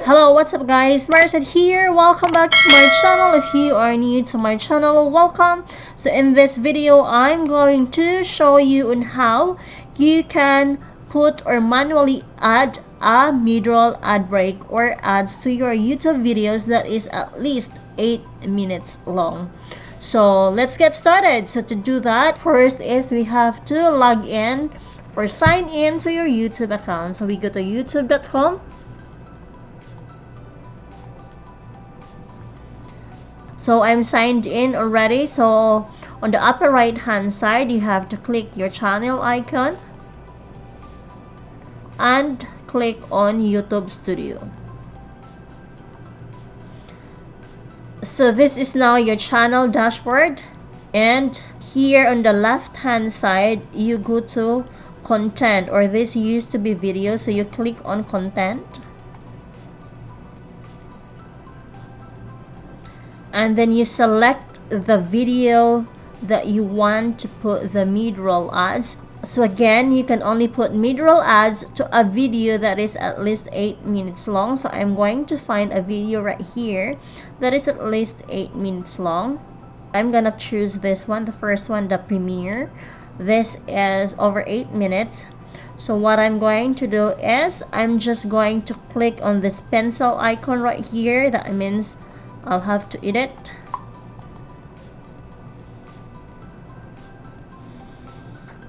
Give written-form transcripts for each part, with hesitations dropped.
Hello, what's up guys? Maricet here. Welcome back to my channel. If you are new to my channel, welcome. So in this video, I'm going to show you on how you can put or manually add a mid-roll ad break or ads to your YouTube videos that is at least 8 minutes long. So let's get started. So to do that, first is we have to log in or sign in to your YouTube account. So we go to youtube.com. So I'm signed in already. So on the upper right hand side, you have to click your channel icon and click on YouTube Studio. So this is now your channel dashboard, and here on the left hand side you go to content, or this used to be video, so you click on content. And then you select the video that you want to put the mid-roll ads. So again, you can only put mid-roll ads to a video that is at least 8 minutes long. So I'm going to find a video right here that is at least 8 minutes long. I'm gonna choose this one, the first one, the premiere. This is over 8 minutes. So what I'm going to do is I'm just going to click on this pencil icon right here. That means I'll have to edit.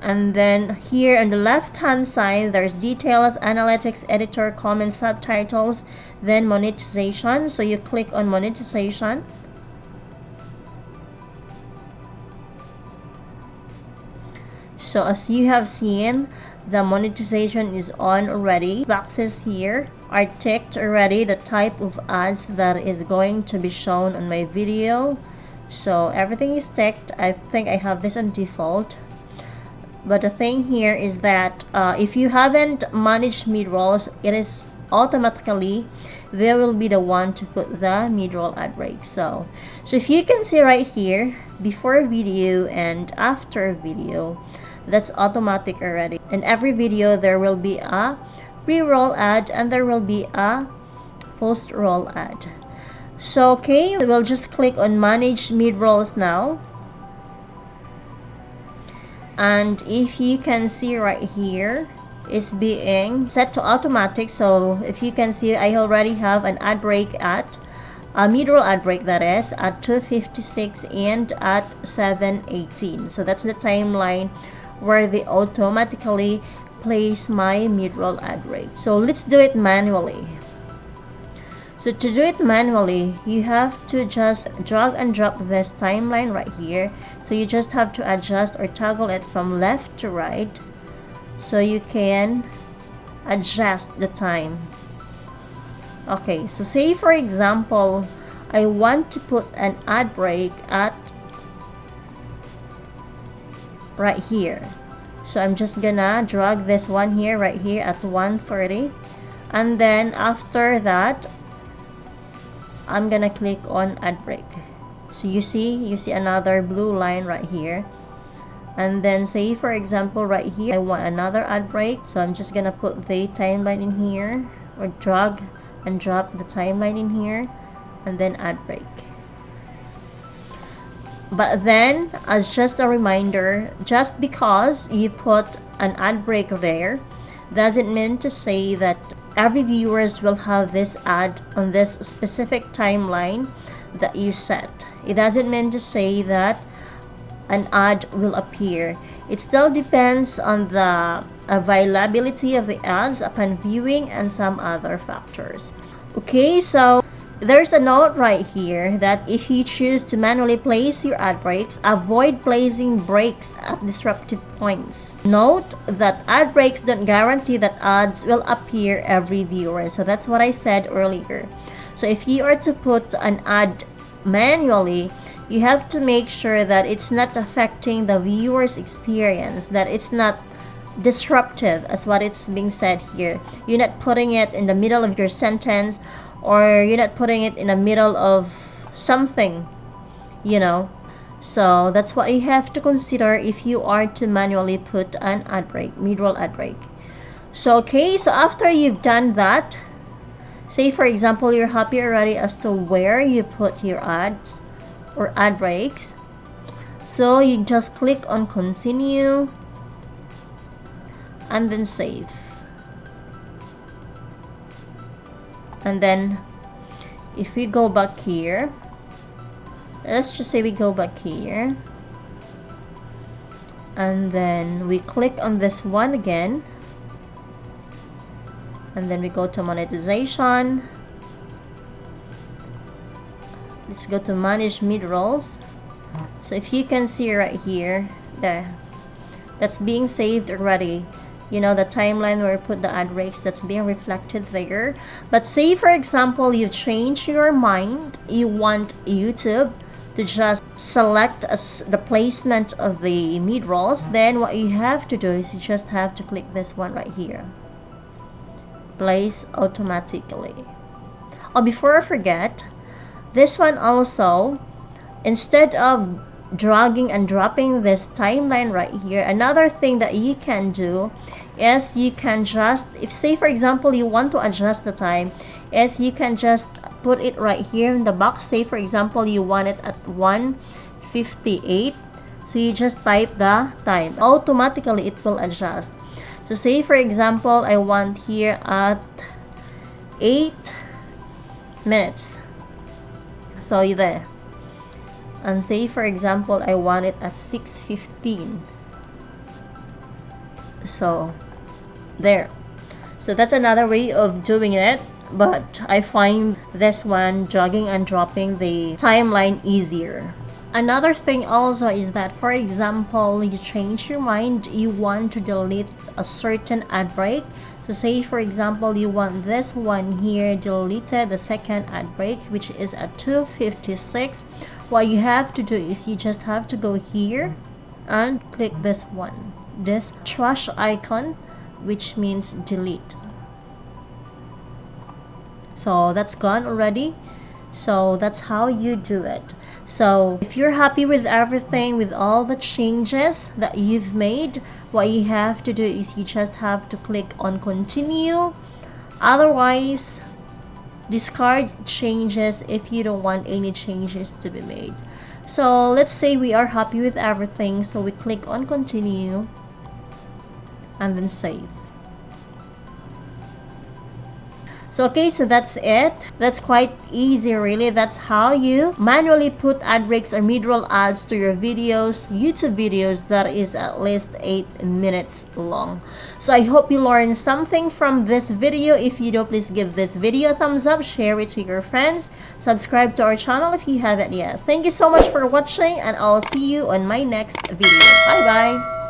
And then here on the left hand side, there's details, analytics, editor, comments, subtitles, then monetization. So you click on monetization. So as you have seen, the monetization is on already. Boxes here are ticked already, the type of ads that is going to be shown on my video. So everything is ticked. I think I have this on default. But the thing here is that if you haven't managed mid-rolls, it is automatically they will be the one to put the mid-roll ad break. So if you can see right here, before video and after video, that's automatic already. In every video there will be a pre-roll ad and there will be a post-roll ad. So okay, we'll just click on manage mid-rolls now. And if you can see right here, it's being set to automatic. So if you can see, I already have an ad break at a mid-roll ad break, that is at 2:56 and at 7:18. So that's the timeline where they automatically place my mid-roll ad break. So let's do it manually. So to do it manually, you have to just drag and drop this timeline right here. So you just have to adjust or toggle it from left to right so you can adjust the time. Okay, so say for example, I want to put an ad break at right here. So I'm just gonna drag this one here, right here at 1:30, and then after that I'm gonna click on ad break. So you see another blue line right here. And then say for example right here I want another ad break, so I'm just gonna put the timeline in here, or drag and drop the timeline in here, and then ad break. But then, as just a reminder, just because you put an ad break there doesn't mean to say that every viewers will have this ad on this specific timeline that you set. It doesn't mean to say that an ad will appear. It still depends on the availability of the ads upon viewing and some other factors. Okay, so there's a note right here that if you choose to manually place your ad breaks, avoid placing breaks at disruptive points. Note that ad breaks don't guarantee that ads will appear every viewer. So that's what I said earlier. So if you are to put an ad manually, you have to make sure that it's not affecting the viewer's experience, that it's not disruptive as what it's being said here. You're not putting it in the middle of your sentence, or you're not putting it in the middle of something, you know. So that's what you have to consider if you are to manually put an ad break, mid-roll ad break. So okay, so after you've done that, Say for example, you're happy already as to where you put your ads or ad breaks. So you just click on continue and then save. And then if we go back here, let's just say we go back here, and then we click on this one again, and then we go to monetization. Let's go to manage mid-rolls. So if you can see right here, that's being saved already. You know, the timeline where you put the ad breaks, that's being reflected there. But say for example, you change your mind, you want YouTube to just select the placement of the mid-rolls, then what you have to do is you just have to click this one right here, place automatically. Oh, before I forget, this one also, instead of dragging and dropping this timeline right here, another thing that you can do is you can just, if say for example you want to adjust the time, is you can just put it right here in the box. Say for example you want it at 1:58, so you just type the time, automatically it will adjust. So say for example I want here at 8 minutes, so you there. And say for example I want it at 6:15, so there. So that's another way of doing it, but I find this one, dragging and dropping the timeline, easier. Another thing also is that, for example, you change your mind, you want to delete a certain ad break. So say for example you want this one here deleted, the second ad break, which is at 2:56. What you have to do is you just have to go here and click this one, this trash icon, which means delete. So that's gone already. So that's how you do it. So if you're happy with everything, with all the changes that you've made, what you have to do is you just have to click on continue. Otherwise, discard changes if you don't want any changes to be made. So let's say we are happy with everything, so we click on continue and then save. So okay, so that's it. That's quite easy really. That's how you manually put ad breaks or mid-roll ads to your videos, YouTube videos that is at least 8 minutes long. So I hope you learned something from this video. If you do, please give this video a thumbs up, share it to your friends, subscribe to our channel if you haven't yet. Thank you so much for watching, and I'll see you on my next video. Bye bye.